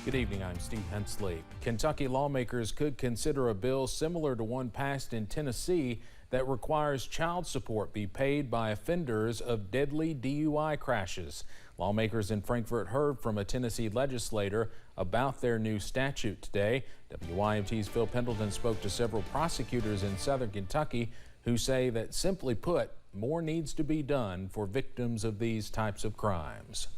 Good evening, I'm Steve Hensley. Kentucky lawmakers could consider a bill similar to one passed in Tennessee that requires child support be paid by offenders of deadly DUI crashes. Lawmakers in Frankfort heard from a Tennessee legislator about their new statute today. WYMT's Phil Pendleton spoke to several prosecutors in southern Kentucky who say that, simply put, more needs to be done for victims of these types of crimes.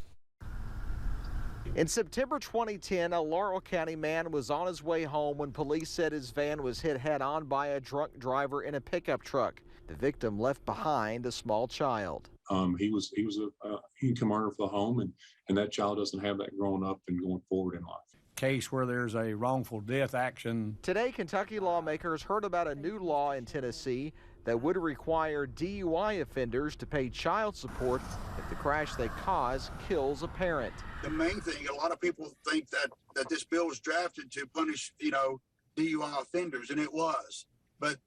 In September 2010, a Laurel County man was on his way home when police said his van was hit head-on by a drunk driver in a pickup truck. The victim left behind a small child. He was a income earner for the home, and that child doesn't have that growing up and going forward in life. Case where there's a wrongful death action. Today, Kentucky lawmakers heard about a new law in Tennessee that would require DUI offenders to pay child support if the crash they cause kills a parent. The main thing, a lot of people think that this bill was drafted to punish, DUI offenders, and it was. But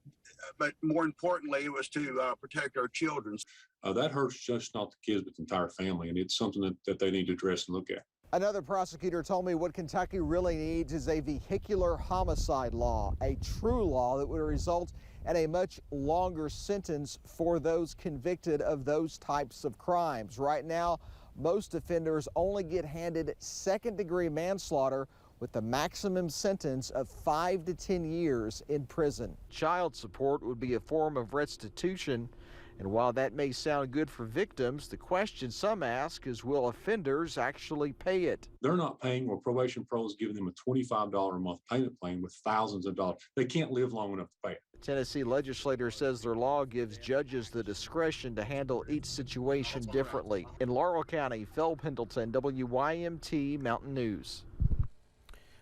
more importantly, it was to protect our children. That hurts just not the kids, but the entire family, and it's something that they need to address and look at. Another prosecutor told me what Kentucky really needs is a vehicular homicide law, a true law that would result in a much longer sentence for those convicted of those types of crimes. Right now, most offenders only get handed second-degree manslaughter with the maximum sentence of 5 to 10 years in prison. Child support would be a form of restitution, and while that may sound good for victims, the question some ask is, will offenders actually pay it? They're not paying, or probation pro is giving them a $25 a month payment plan with thousands of dollars. They can't live long enough to pay it. The Tennessee legislator says their law gives judges the discretion to handle each situation differently. In Laurel County, Phil Pendleton, WYMT Mountain News.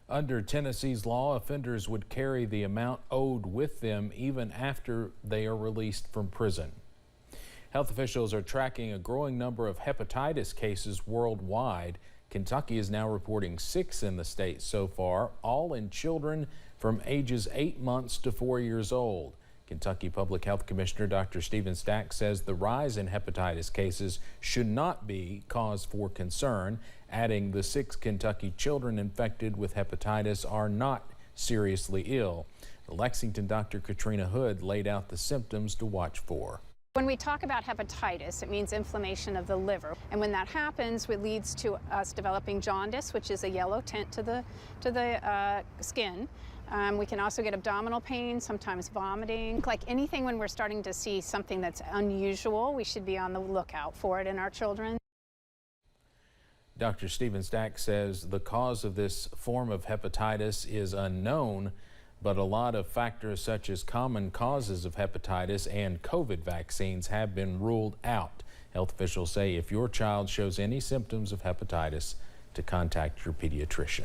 Under Tennessee's law, offenders would carry the amount owed with them even after they are released from prison. Health officials are tracking a growing number of hepatitis cases worldwide. Kentucky is now reporting 6 in the state so far, all in children from ages 8 months to 4 years old. Kentucky Public Health Commissioner Dr. Stephen Stack says the rise in hepatitis cases should not be cause for concern, adding the 6 Kentucky children infected with hepatitis are not seriously ill. The Lexington Dr. Katrina Hood laid out the symptoms to watch for. When we talk about hepatitis, it means inflammation of the liver. And when that happens, it leads to us developing jaundice, which is a yellow tint to the skin. We can also get abdominal pain, sometimes vomiting. Like anything, when we're starting to see something that's unusual, we should be on the lookout for it in our children. Dr. Stephen Stack says the cause of this form of hepatitis is unknown, but a lot of factors such as common causes of hepatitis and COVID vaccines have been ruled out. Health officials say if your child shows any symptoms of hepatitis, to contact your pediatrician.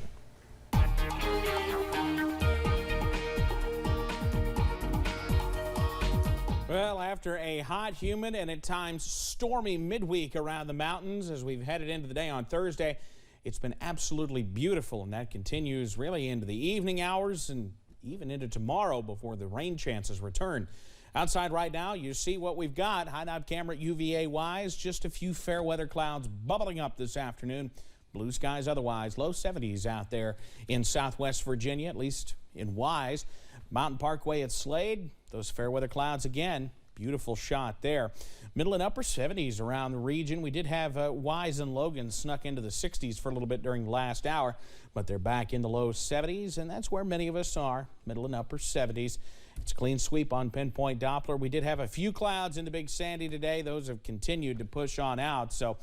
Well, after a hot, humid, and at times stormy midweek around the mountains as we've headed into the day on Thursday, it's been absolutely beautiful, and that continues really into the evening hours and even into tomorrow before the rain chances return. Outside right now, you see what we've got. High-nav camera UVA-wise, just a few fair weather clouds bubbling up this afternoon. Blue skies otherwise. Low 70s out there in southwest Virginia, at least in Wise. Mountain Parkway at Slade, those fair weather clouds again. Beautiful shot there. Middle and upper 70s around the region. We did have Wise and Logan snuck into the 60s for a little bit during the last hour, but they're back in the low 70s, and that's where many of us are, middle and upper 70s. It's a clean sweep on Pinpoint Doppler. We did have a few clouds in the Big Sandy today. Those have continued to push on out, so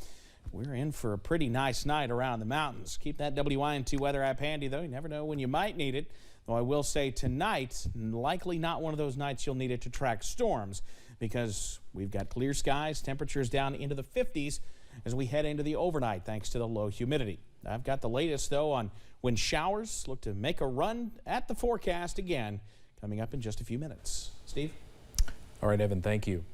we're in for a pretty nice night around the mountains. Keep that WYNT weather app handy, though. You never know when you might need it. Though I will say tonight, likely not one of those nights you'll need it to track storms, because we've got clear skies, temperatures down into the 50s as we head into the overnight thanks to the low humidity. I've got the latest, though, on when showers look to make a run at the forecast again, coming up in just a few minutes. Steve? All right, Evan, thank you.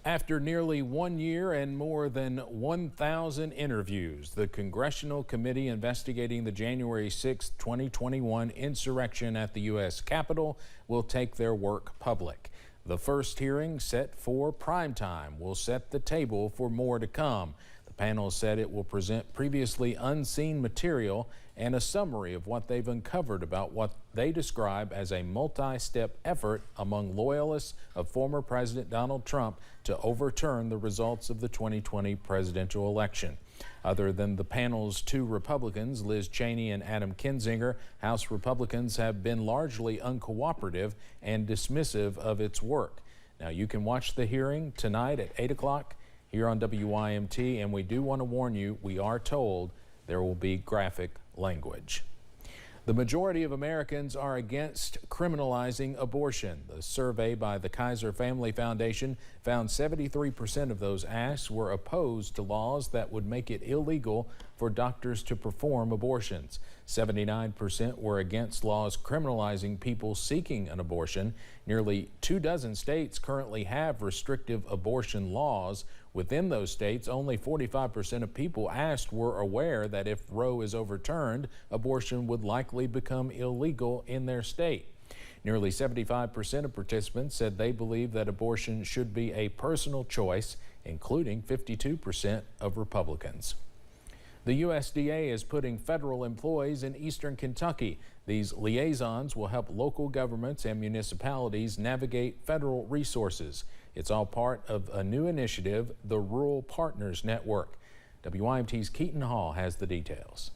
After nearly 1 year and more than 1,000 interviews, the Congressional Committee investigating the January 6, 2021 insurrection at the U.S. Capitol will take their work public. The first hearing, set for prime time, will set the table for more to come. The panel said it will present previously unseen material and a summary of what they've uncovered about what they describe as a multi-step effort among loyalists of former President Donald Trump to overturn the results of the 2020 presidential election. Other than the panel's two Republicans, Liz Cheney and Adam Kinzinger, House Republicans have been largely uncooperative and dismissive of its work. Now, you can watch the hearing tonight at 8 o'clock here on WYMT, and we do want to warn you, we are told there will be graphic language. The majority of Americans are against criminalizing abortion. The survey by the Kaiser Family Foundation found 73% of those asked were opposed to laws that would make it illegal for doctors to perform abortions. 79% were against laws criminalizing people seeking an abortion. Nearly 24 states currently have restrictive abortion laws. Within those states, only 45% of people asked were aware that if Roe is overturned, abortion would likely become illegal in their state. Nearly 75% of participants said they believe that abortion should be a personal choice, including 52% of Republicans. The USDA is putting federal employees in eastern Kentucky. These liaisons will help local governments and municipalities navigate federal resources. It's all part of a new initiative, the Rural Partners Network. WYMT's Keaton Hall has the details.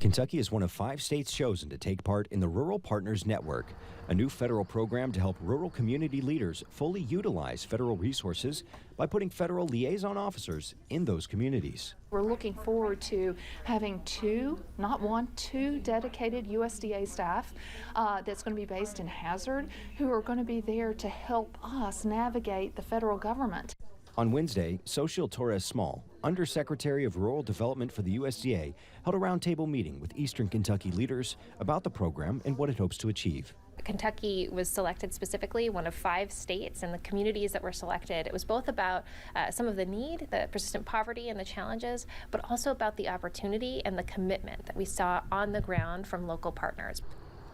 Kentucky is one of 5 states chosen to take part in the Rural Partners Network, a new federal program to help rural community leaders fully utilize federal resources by putting federal liaison officers in those communities. We're looking forward to having 2, not 1, 2 dedicated USDA staff that's going to be based in Hazard, who are going to be there to help us navigate the federal government. On Wednesday, Xochitl Torres-Small, Undersecretary of Rural Development for the USDA, held a roundtable meeting with Eastern Kentucky leaders about the program and what it hopes to achieve. Kentucky was selected specifically, one of 5 states, and the communities that were selected, it was both about some of the need, the persistent poverty and the challenges, but also about the opportunity and the commitment that we saw on the ground from local partners.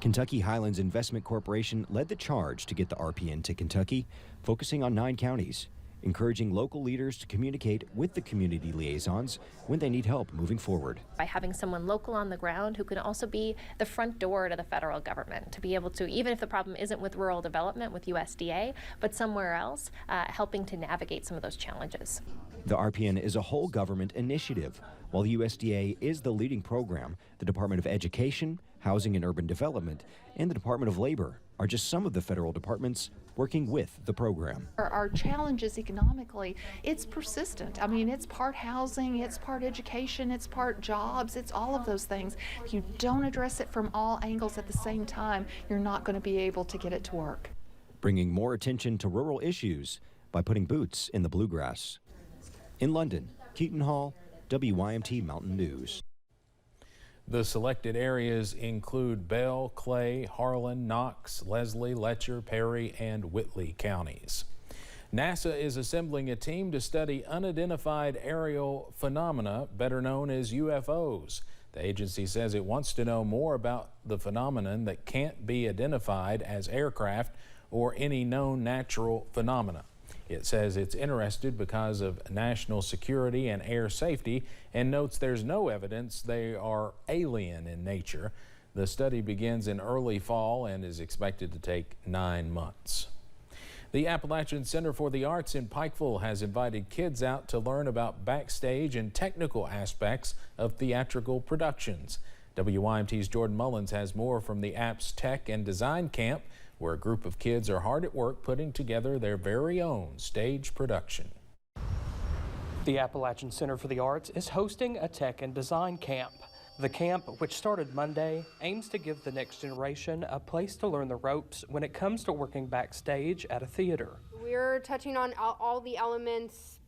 Kentucky Highlands Investment Corporation led the charge to get the RPN to Kentucky, focusing on 9 counties, encouraging local leaders to communicate with the community liaisons when they need help moving forward. By having someone local on the ground who can also be the front door to the federal government, to be able to, even if the problem isn't with rural development, with USDA, but somewhere else, helping to navigate some of those challenges. The RPN is a whole government initiative. While the USDA is the leading program, the Department of Education, Housing and Urban Development, and the Department of Labor are just some of the federal departments working with the program. Our challenges economically, it's persistent. I mean, it's part housing, it's part education, it's part jobs, it's all of those things. If you don't address it from all angles at the same time, you're not going to be able to get it to work. Bringing more attention to rural issues by putting boots in the bluegrass. In London, Keaton Hall, WYMT Mountain News. The selected areas include Bell, Clay, Harlan, Knox, Leslie, Letcher, Perry, and Whitley counties. NASA is assembling a team to study unidentified aerial phenomena, better known as UFOs. The agency says it wants to know more about the phenomenon that can't be identified as aircraft or any known natural phenomena. It says it's interested because of national security and air safety and notes there's no evidence they are alien in nature. The study begins in early fall and is expected to take 9 months. The Appalachian Center for the Arts in Pikeville has invited kids out to learn about backstage and technical aspects of theatrical productions. WYMT's Jordan Mullins has more from the App's Tech and Design Camp, where a group of kids are hard at work putting together their very own stage production. The Appalachian Center for the Arts is hosting a tech and design camp. The camp, which started Monday, aims to give the next generation a place to learn the ropes when it comes to working backstage at a theater. We're touching on all the elements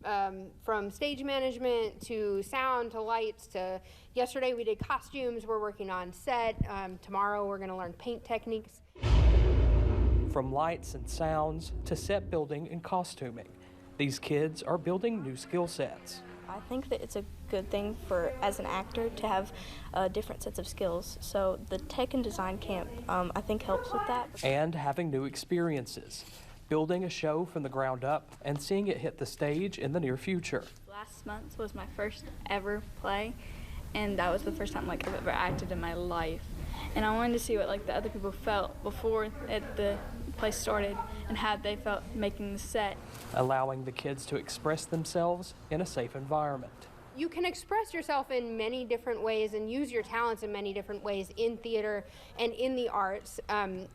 from stage management to sound to lights to yesterday we did costumes. We're working on set. Tomorrow we're going to learn paint techniques. From lights and sounds to set building and costuming, these kids are building new skill sets. I think that it's a good thing for, as an actor, to have different sets of skills. So the Tech and Design Camp, I think, helps with that. And having new experiences, building a show from the ground up and seeing it hit the stage in the near future. Last month was my first ever play, and that was the first time like I've ever acted in my life. And I wanted to see what like the other people felt before the play started and how they felt making the set. Allowing the kids to express themselves in a safe environment. You can express yourself in many different ways and use your talents in many different ways in theater and in the arts.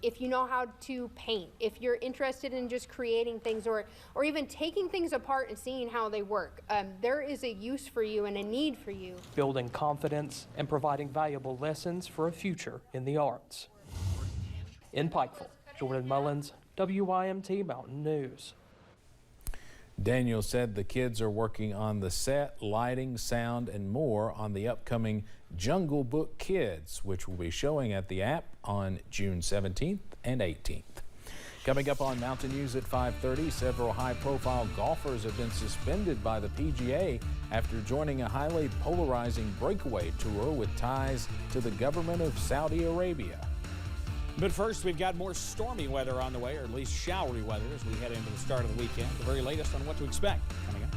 If you know how to paint, if you're interested in just creating things or even taking things apart and seeing how they work, there is a use for you and a need for you. Building confidence and providing valuable lessons for a future in the arts. In Pikeville, Jordan Mullins, WYMT Mountain News. Daniel said the kids are working on the set, lighting, sound, and more on the upcoming Jungle Book Kids, which will be showing at the App on June 17th and 18th. Coming up on Mountain News at 5:30, several high-profile golfers have been suspended by the PGA after joining a highly polarizing breakaway tour with ties to the government of Saudi Arabia. But first, we've got more stormy weather on the way, or at least showery weather as we head into the start of the weekend. The very latest on what to expect coming up.